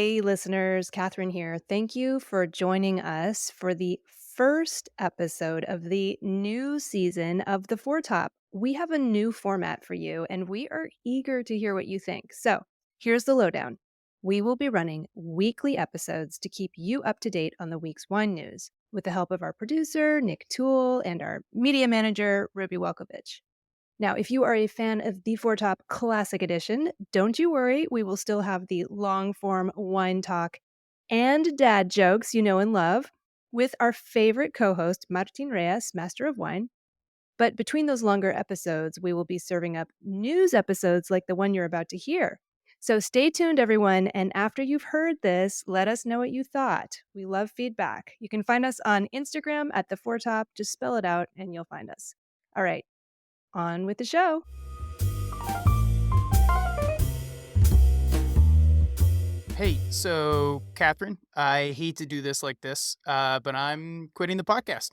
Hey, listeners, Catherine here. Thank you for joining us for the first episode of the new season of The Four Top. We have a new format for you, and we are eager to hear what you think. So, here's the lowdown. We will be running weekly episodes to keep you up to date on the week's wine news with the help of our producer, Nick Toole, and our media manager, Ruby Welkovich. Now, if you are a fan of the Four Top Classic Edition, don't you worry. We will still have the long form wine talk and dad jokes you know and love with our favorite co host, Martin Reyes, Master of Wine. But between those longer episodes, we will be serving up news episodes like the one you're about to hear. So stay tuned, everyone. And after you've heard this, let us know what you thought. We love feedback. You can find us on Instagram at the Four Top. Just spell it out and you'll find us. All right, on with the show. Hey, so Catherine, I hate to do this like this, but I'm quitting the podcast.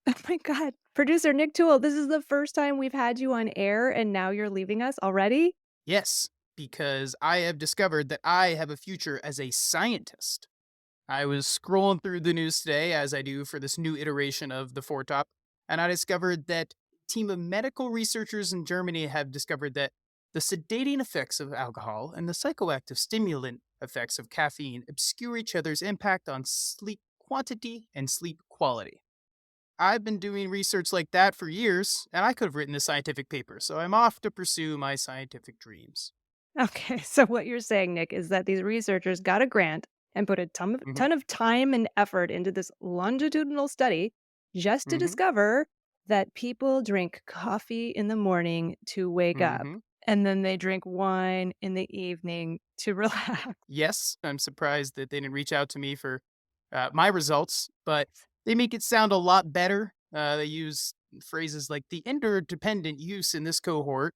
Oh my God. Producer Nick Toole, this is the first time we've had you on air and now you're leaving us already? Yes, because I have discovered that I have a future as a scientist. I was scrolling through the news today, as I do for this new iteration of the Four Top, and I discovered that a team of medical researchers in Germany have discovered that the sedating effects of alcohol and the psychoactive stimulant effects of caffeine obscure each other's impact on sleep quantity and sleep quality. I've been doing research like that for years, and I could have written a scientific paper, so I'm off to pursue my scientific dreams. Okay, so what you're saying, Nick, is that these researchers got a grant and put a hmm ton of time and effort into this longitudinal study just to hmm discover that people drink coffee in the morning to wake up, hmm and then they drink wine in the evening to relax. Yes, I'm surprised that they didn't reach out to me for my results, but they make it sound a lot better. They use phrases like the interdependent use in this cohort,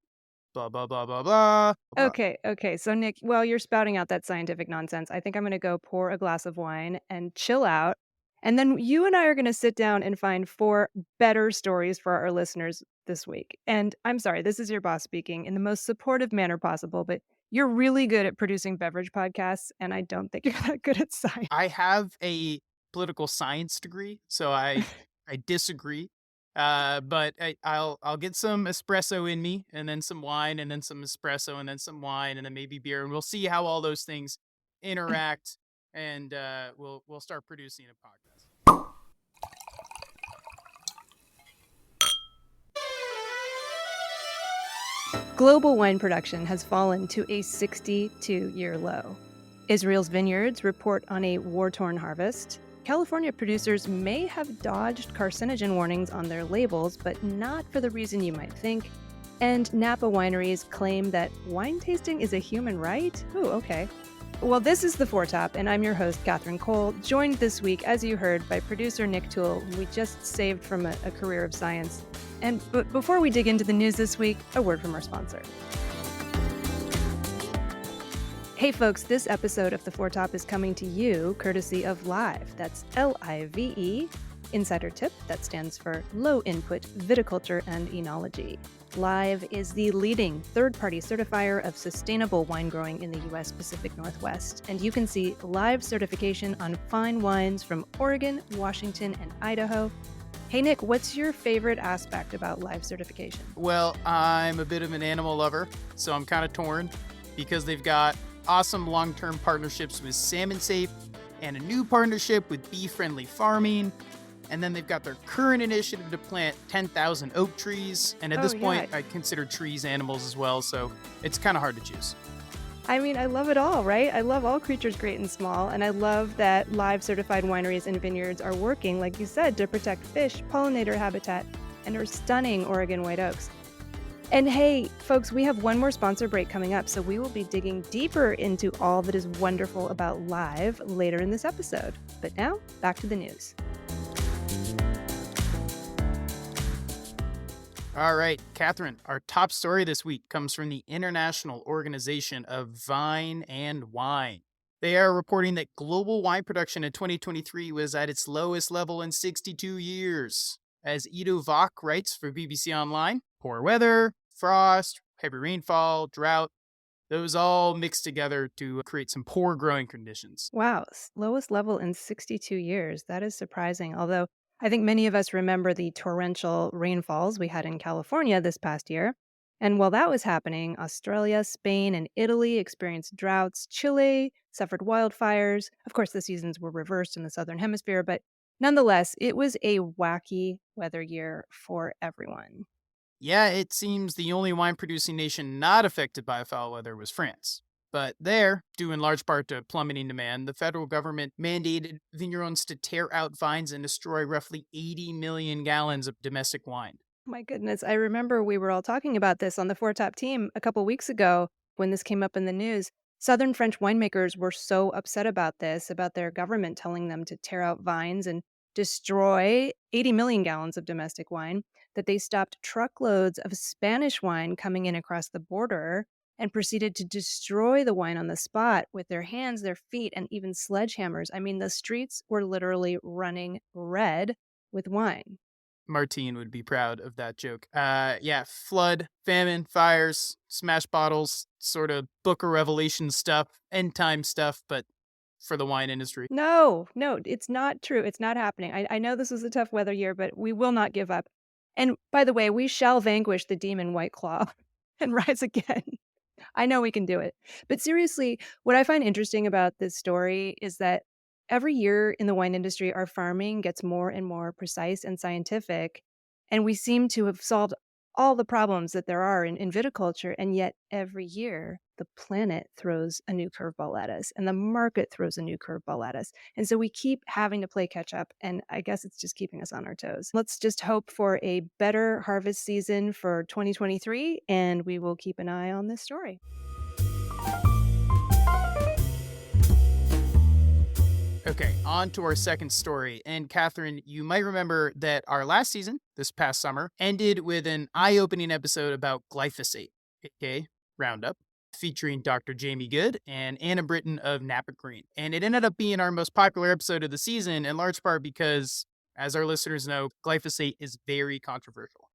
blah, blah, blah, blah, blah, blah. Okay. So, Nick, while you're spouting out that scientific nonsense, I think I'm going to go pour a glass of wine and chill out. And then you and I are going to sit down and find four better stories for our listeners this week. And I'm sorry, this is your boss speaking in the most supportive manner possible, but you're really good at producing beverage podcasts. And I don't think you're that good at science. I have a political science degree, so I disagree. I'll get some espresso in me, and then some wine, and then some espresso, and then some wine, and then maybe beer, and we'll see how all those things interact, and we'll start producing a podcast. Global wine production has fallen to a 62-year low. Israel's vineyards report on a war-torn harvest. California producers may have dodged carcinogen warnings on their labels, but not for the reason you might think. And Napa wineries claim that wine tasting is a human right? Ooh, okay. Well, this is The Four Top, and I'm your host, Catherine Cole, joined this week, as you heard, by producer Nick Toole, who we just saved from a career of science. But before we dig into the news this week, a word from our sponsor. Hey folks, this episode of The Four Top is coming to you courtesy of Live. That's Live. Insider tip, that stands for Low Input Viticulture and Enology. Live is the leading third-party certifier of sustainable wine growing in the U.S. Pacific Northwest, and you can see Live certification on fine wines from Oregon, Washington, and Idaho. Hey Nick, what's your favorite aspect about Live certification? Well, I'm a bit of an animal lover, so I'm kind of torn because they've got awesome long-term partnerships with Salmon Safe and a new partnership with Bee Friendly Farming. And then they've got their current initiative to plant 10,000 oak trees. And at this point, I consider trees animals as well, so it's kind of hard to choose. I mean, I love it all, right? I love all creatures great and small, and I love that Live certified wineries and vineyards are working, like you said, to protect fish, pollinator habitat, and our stunning Oregon white oaks. And hey, folks, we have one more sponsor break coming up, so we will be digging deeper into all that is wonderful about Live later in this episode. But now, back to the news. All right, Catherine, our top story this week comes from the International Organization of Vine and Wine. They are reporting that global wine production in 2023 was at its lowest level in 62 years. As Ido Vach writes for BBC Online, poor weather, frost, heavy rainfall, drought, Those all mixed together to create some poor growing conditions. Wow, lowest level in 62 years. That is surprising. Although I think many of us remember the torrential rainfalls we had in California this past year. And while that was happening, Australia, Spain, and Italy experienced droughts. Chile suffered wildfires. Of course, the seasons were reversed in the southern hemisphere, but nonetheless, it was a wacky weather year for everyone. Yeah, it seems the only wine producing nation not affected by foul weather was France. But there, due in large part to plummeting demand, the federal government mandated vineyards to tear out vines and destroy roughly 80 million gallons of domestic wine. My goodness, I remember we were all talking about this on the Four Top team a couple weeks ago when this came up in the news. Southern French winemakers were so upset about this, about their government telling them to tear out vines and destroy 80 million gallons of domestic wine, that they stopped truckloads of Spanish wine coming in across the border and proceeded to destroy the wine on the spot with their hands, their feet, and even sledgehammers. I mean, the streets were literally running red with wine. Martine would be proud of that joke. Yeah, flood, famine, fires, smash bottles, sort of Book of Revelation stuff, end time stuff, but for the wine industry. No, no, it's not true. It's not happening. I know this was a tough weather year, but we will not give up. And by the way, we shall vanquish the demon White Claw and rise again. I know we can do it. But seriously, what I find interesting about this story is that every year in the wine industry, our farming gets more and more precise and scientific. And we seem to have solved all the problems that there are in viticulture. And yet every year, the planet throws a new curveball at us and the market throws a new curveball at us. And so we keep having to play catch up. And I guess it's just keeping us on our toes. Let's just hope for a better harvest season for 2023. And we will keep an eye on this story. Okay, on to our second story. And Catherine, you might remember that our last season, this past summer, ended with an eye opening episode about glyphosate, aka Roundup, featuring Dr. Jamie Good and Anna Britton of Napa Green. And it ended up being our most popular episode of the season, in large part because, as our listeners know, glyphosate is very controversial.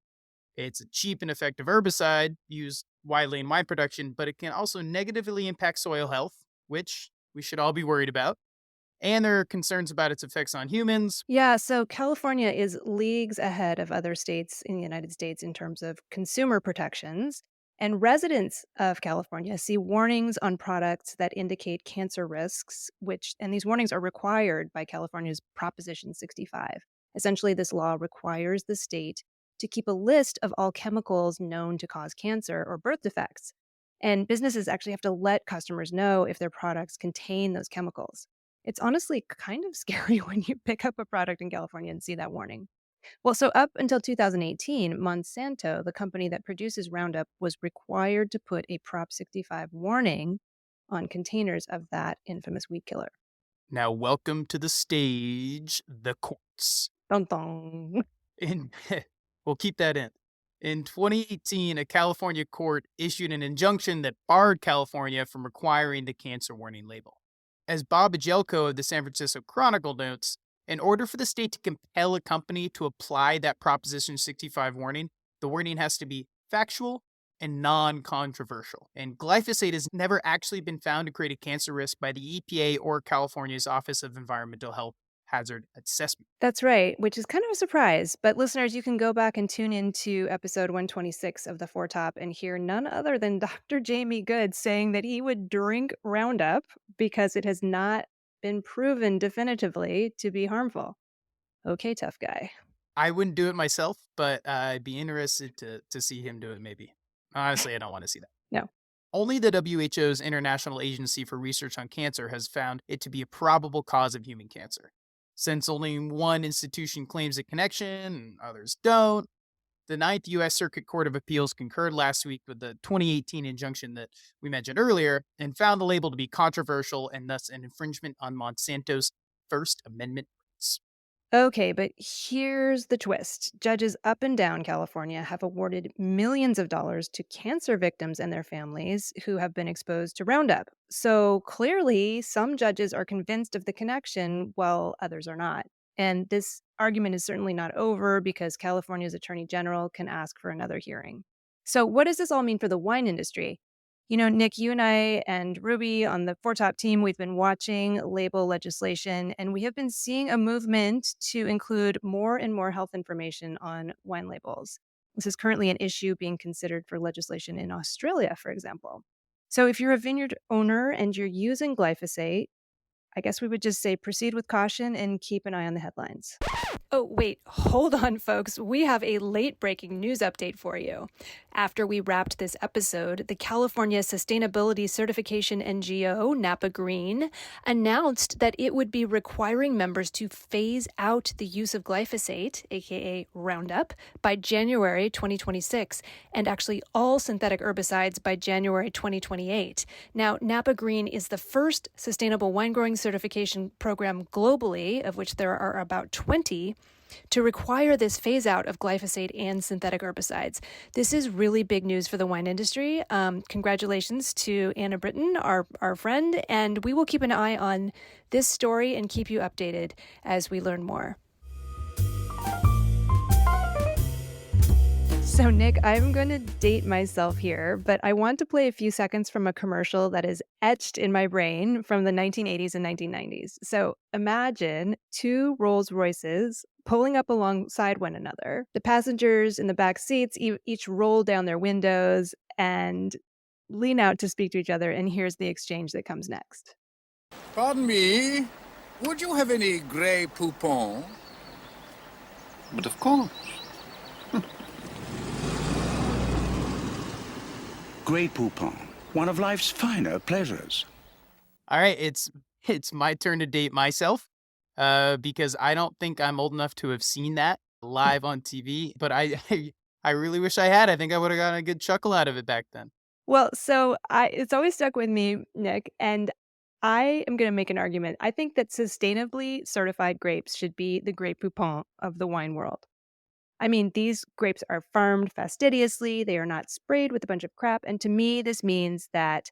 It's a cheap and effective herbicide used widely in wine production, but it can also negatively impact soil health, which we should all be worried about. And there are concerns about its effects on humans. Yeah, so California is leagues ahead of other states in the United States in terms of consumer protections. And residents of California see warnings on products that indicate cancer risks, and these warnings are required by California's Proposition 65. Essentially, this law requires the state to keep a list of all chemicals known to cause cancer or birth defects. And businesses actually have to let customers know if their products contain those chemicals. It's honestly kind of scary when you pick up a product in California and see that warning. Well, so up until 2018, Monsanto, the company that produces Roundup, was required to put a Prop 65 warning on containers of that infamous weed killer. Now, welcome to the stage, the courts. Dun dun. In, we'll keep that in. In 2018, a California court issued an injunction that barred California from requiring the cancer warning label. As Bob Ajelko of the San Francisco Chronicle notes, in order for the state to compel a company to apply that Proposition 65 warning, the warning has to be factual and non controversial. And glyphosate has never actually been found to create a cancer risk by the EPA or California's Office of Environmental Health Hazard Assessment. That's right, which is kind of a surprise. But listeners, you can go back and tune into episode 126 of the Four Top and hear none other than Dr. Jamie Good saying that he would drink Roundup because it has not been proven definitively to be harmful. Okay, tough guy. I wouldn't do it myself, but I'd be interested to see him do it maybe. Honestly, I don't want to see that. No. Only the WHO's International Agency for Research on Cancer has found it to be a probable cause of human cancer. Since only one institution claims a connection and others don't, the Ninth U.S. Circuit Court of Appeals concurred last week with the 2018 injunction that we mentioned earlier and found the label to be controversial and thus an infringement on Monsanto's First Amendment rights. Okay, but here's the twist. Judges up and down California have awarded millions of dollars to cancer victims and their families who have been exposed to Roundup. So clearly, some judges are convinced of the connection while others are not. And this argument is certainly not over because California's attorney general can ask for another hearing. So, what does this all mean for the wine industry? Nick, you and I and Ruby on the Four Top team, we've been watching label legislation and we have been seeing a movement to include more and more health information on wine labels. This is currently an issue being considered for legislation in Australia, for example. So if you're a vineyard owner and you're using glyphosate, I guess we would just say proceed with caution and keep an eye on the headlines. Oh, wait, hold on, folks. We have a late breaking news update for you. After we wrapped this episode, the California Sustainability Certification NGO, Napa Green, announced that it would be requiring members to phase out the use of glyphosate, aka Roundup, by January 2026, and actually all synthetic herbicides by January 2028. Now, Napa Green is the first sustainable wine growing certification program globally, of which there are about 20, to require this phase out of glyphosate and synthetic herbicides. This is really big news for the wine industry. Congratulations to Anna Britton, our friend, and we will keep an eye on this story and keep you updated as we learn more. So, Nick, I'm going to date myself here, but I want to play a few seconds from a commercial that is etched in my brain from the 1980s and 1990s. So, imagine two Rolls Royces pulling up alongside one another. The passengers in the back seats each roll down their windows and lean out to speak to each other. And here's the exchange that comes next. Pardon me, would you have any Grey Poupon? But of course. Grey Poupon, one of life's finer pleasures. All right, it's my turn to date myself, because I don't think I'm old enough to have seen that live on TV, but I really wish I had. I think I would have gotten a good chuckle out of it back then. Well, so it's always stuck with me, Nick, and I am going to make an argument. I think that sustainably certified grapes should be the Grey Poupon of the wine world. I mean, these grapes are farmed fastidiously, they are not sprayed with a bunch of crap, and to me, this means that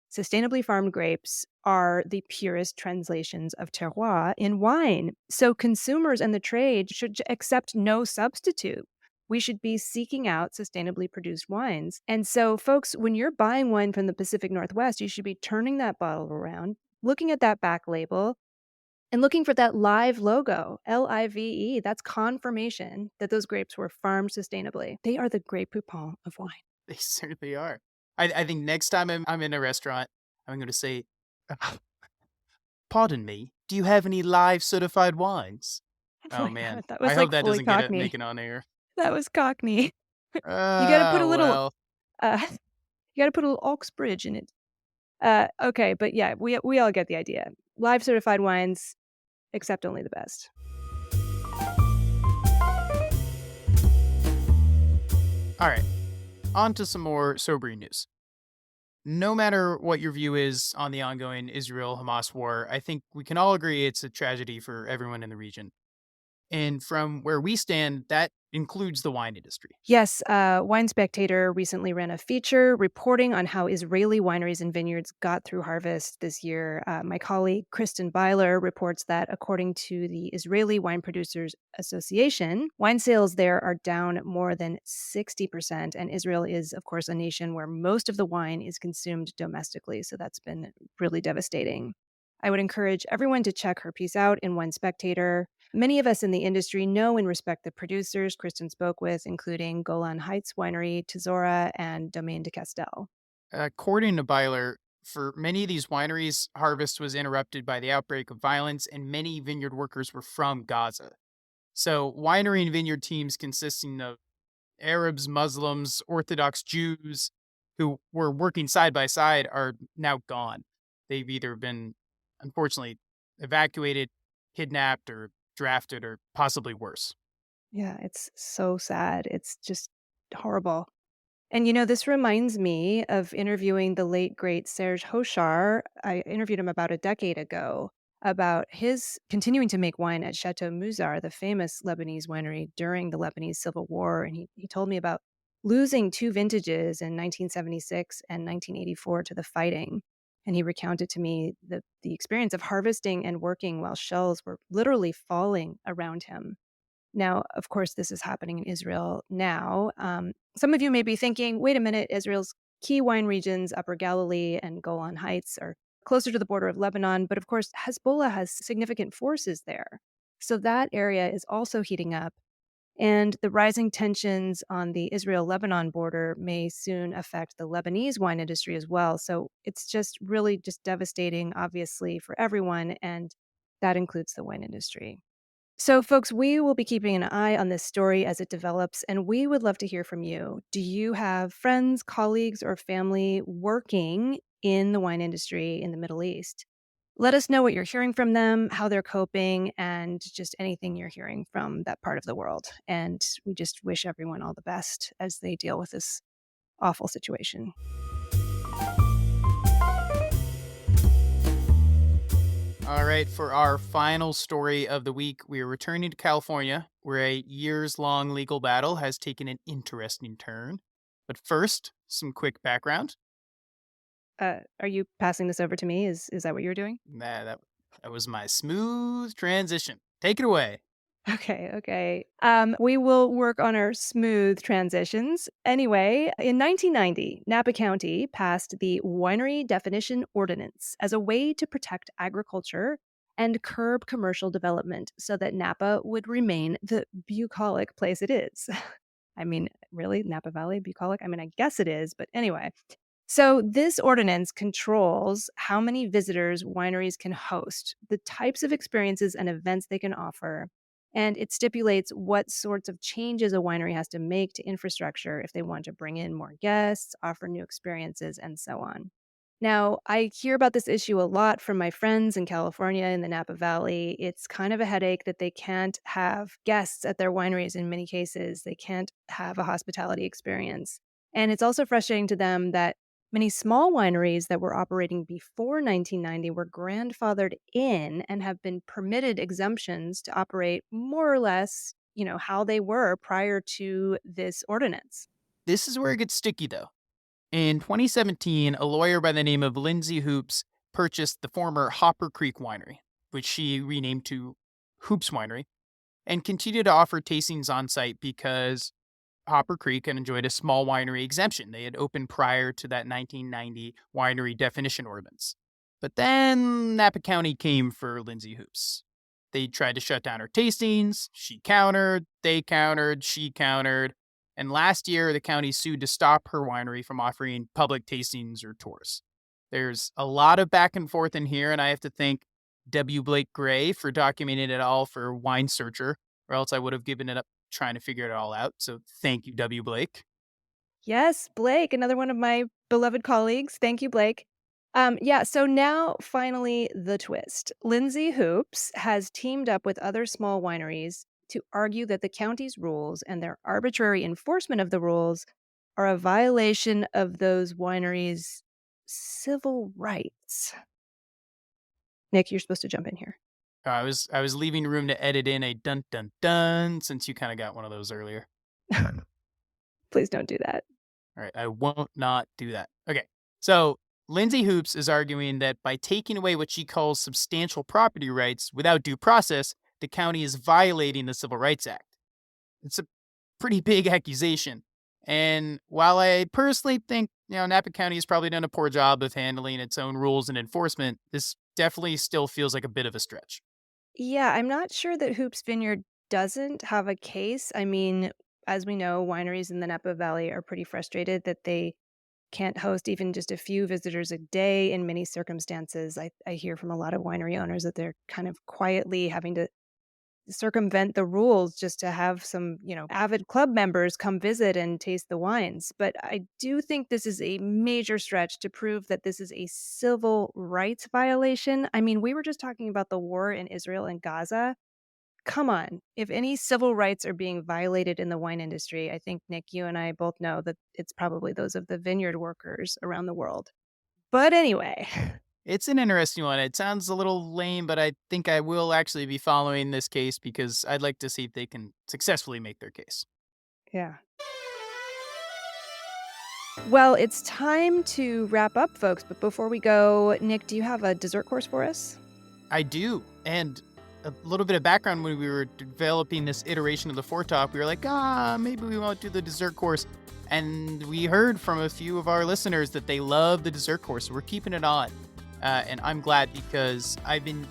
sustainably farmed grapes are the purest translations of terroir in wine. So consumers and the trade should accept no substitute. We should be seeking out sustainably produced wines. And so, folks, when you're buying wine from the Pacific Northwest, you should be turning that bottle around, looking at that back label, and looking for that live logo, LIVE. That's confirmation that those grapes were farmed sustainably. They are the Grey Poupon of wine. They certainly are. I think next time I'm in a restaurant, I'm going to say, "Uh, pardon me, do you have any live certified wines?" Oh Oh my man, God, that I was hope like that fully doesn't get it Cockney. make it on air. That was Cockney. You gotta put a little, Well, uh, you gotta put a little Oxbridge in it. Okay, but yeah, we all get the idea. Live certified wines, accept only the best. all right, on to some more sobering news. No matter what your view is on the ongoing Israel Hamas war, I think we can all agree it's a tragedy for everyone in the region. And from where we stand, that includes the wine industry. Yes, Wine Spectator recently ran a feature reporting on how Israeli wineries and vineyards got through harvest this year. My colleague Kristen Byler reports that according to the Israeli Wine Producers Association, wine sales there are down more than 60%. And Israel is, of course, a nation where most of the wine is consumed domestically. So that's been really devastating. I would encourage everyone to check her piece out in Wine Spectator. Many of us in the industry know and respect the producers Kristen spoke with, including Golan Heights Winery, Tezora, and Domaine de Castel. According to Byler, for many of these wineries, harvest was interrupted by the outbreak of violence, and many vineyard workers were from Gaza. So, winery and vineyard teams consisting of Arabs, Muslims, Orthodox Jews who were working side by side are now gone. They've either been, unfortunately, evacuated, kidnapped, or drafted, or possibly worse. Yeah, it's so sad. It's just horrible. And this reminds me of interviewing the late great Serge Hochar. I interviewed him about a decade ago about his continuing to make wine at Chateau Muzar, the famous Lebanese winery during the Lebanese Civil War. And he told me about losing two vintages in 1976 and 1984 to the fighting. And he recounted to me the experience of harvesting and working while shells were literally falling around him. Now, of course, this is happening in Israel now. Some of you may be thinking, wait a minute, Israel's Key wine regions, Upper Galilee and Golan Heights, are closer to the border of Lebanon, but of course, Hezbollah has significant forces there. So that area is also heating up. And the rising tensions on the Israel Lebanon border may soon affect the Lebanese wine industry as well. So it's just really just devastating, obviously, for everyone. And that includes the wine industry. So, folks, we will be keeping an eye on this story as it develops, and we would love to hear from you. Do you have friends, colleagues, or family working in the wine industry in the Middle East? Let us know what you're hearing from them, how they're coping, and just anything you're hearing from that part of the world. And we just wish everyone all the best as they deal with this awful situation. All right, for our final story of the week, we are returning to California, where a years long legal battle has taken an interesting turn. But first, some quick background. Are you passing this over to me? Is that what you're doing? That was my smooth transition. Take it away. Okay, okay. We will work on our smooth transitions. Anyway, in 1990, Napa County passed the Winery Definition Ordinance as a way to protect agriculture and curb commercial development so that Napa would remain the bucolic place it is. I mean, really? Napa Valley, bucolic? I mean, I guess it is, but anyway. So, this ordinance controls how many visitors wineries can host, the types of experiences and events they can offer, and it stipulates what sorts of changes a winery has to make to infrastructure if they want to bring in more guests, offer new experiences, and so on. Now, I hear about this issue a lot from my friends in California in the Napa Valley. It's kind of a headache that they can't have guests at their wineries in many cases. They can't have a hospitality experience. And it's also frustrating to them that many small wineries that were operating before 1990 were grandfathered in and have been permitted exemptions to operate more or less, how they were prior to this ordinance. This is where it gets sticky, though. In 2017, a lawyer by the name of Lindsay Hoops purchased the former Hopper Creek Winery, which she renamed to Hoops Winery, and continued to offer tastings on site because Hopper Creek had enjoyed a small winery exemption. They had opened prior to that 1990 winery definition ordinance. But then Napa County came for Lindsay Hoops. They tried to shut down her tastings. She countered, they countered, she countered. And last year, the county sued to stop her winery from offering public tastings or tours. There's a lot of back and forth in here, and I have to thank W. Blake Gray for documenting it all for Wine Searcher, or else I would have given it up trying to figure it all out. So thank you, W. Blake. Yes, Blake, another one of my beloved colleagues. Thank you, Blake. Yeah, so now finally the twist. Lindsay Hoops has teamed up with other small wineries to argue that the county's rules and their arbitrary enforcement of the rules are a violation of those wineries' civil rights. Nick, you're supposed to jump in here. I was leaving room to edit in a dun dun dun since you kind of got one of those earlier. Please don't do that. All right, I won't not do that. Okay, so Lindsay Hoops is arguing that by taking away what she calls substantial property rights without due process, the county is violating the Civil Rights Act. It's a pretty big accusation. And while I personally think, Napa County has probably done a poor job of handling its own rules and enforcement, this definitely still feels like a bit of a stretch. Yeah, I'm not sure that Hoops Vineyard doesn't have a case. I mean, as we know, wineries in the Napa Valley are pretty frustrated that they can't host even just a few visitors a day in many circumstances. I hear from a lot of winery owners that they're kind of quietly having to circumvent the rules just to have some, avid club members come visit and taste the wines. But I do think this is a major stretch to prove that this is a civil rights violation. I mean, we were just talking about the war in Israel and Gaza. Come on. If any civil rights are being violated in the wine industry, I think, Nick, you and I both know that it's probably those of the vineyard workers around the world. But anyway, It's an interesting one. It sounds a little lame, but I think I will actually be following this case because I'd like to see if they can successfully make their case. yeah. Well, it's time to wrap up, folks. But before we go, Nick, do you have a dessert course for us? I do. And a little bit of background when we were developing this iteration of the Four Top, we were like, maybe we won't do the dessert course. And we heard from a few of our listeners that they love the dessert course. So we're keeping it on. And I'm glad because I've been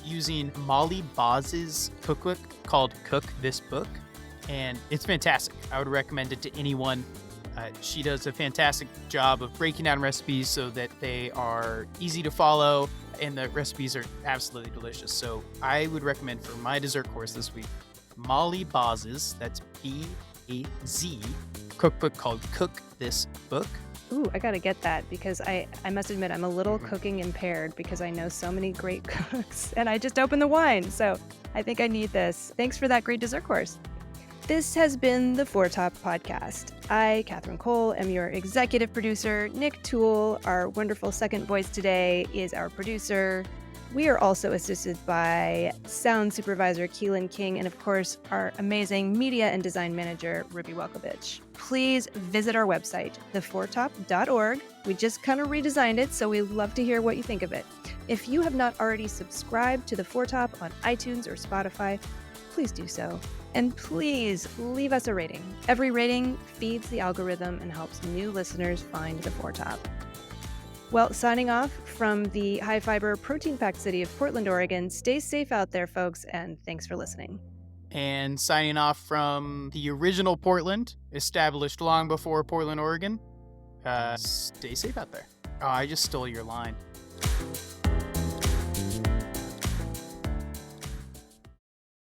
using Molly Boz's cookbook called Cook This Book. And it's fantastic. I would recommend it to anyone. She does a fantastic job of breaking down recipes so that they are easy to follow and the recipes are absolutely delicious. So I would recommend for my dessert course this week, Molly Boz's, that's B-A-Z, cookbook called Cook This Book. Ooh, I gotta get that because I must admit I'm a little cooking impaired because I know so many great cooks and I just opened the wine. So I think I need this. Thanks for that great dessert course. This has been the Four Top Podcast. I, Catherine Cole, am your executive producer. Nick Toole, our wonderful second voice today, is our producer. We are also assisted by sound supervisor Keelan King and, of course, our amazing media and design manager, Ruby Welkovich. Please visit our website, thefourtop.org. We just kind of redesigned it, so we'd love to hear what you think of it. If you have not already subscribed to The Four Top on iTunes or Spotify, please do so. And please leave us a rating. Every rating feeds the algorithm and helps new listeners find The Four Top. Well, signing off from the high-fiber, protein-packed city of Portland, Oregon. Stay safe out there, folks, and thanks for listening. And signing off from the original Portland, established long before Portland, Oregon. Stay safe out there. Oh, I just stole your line.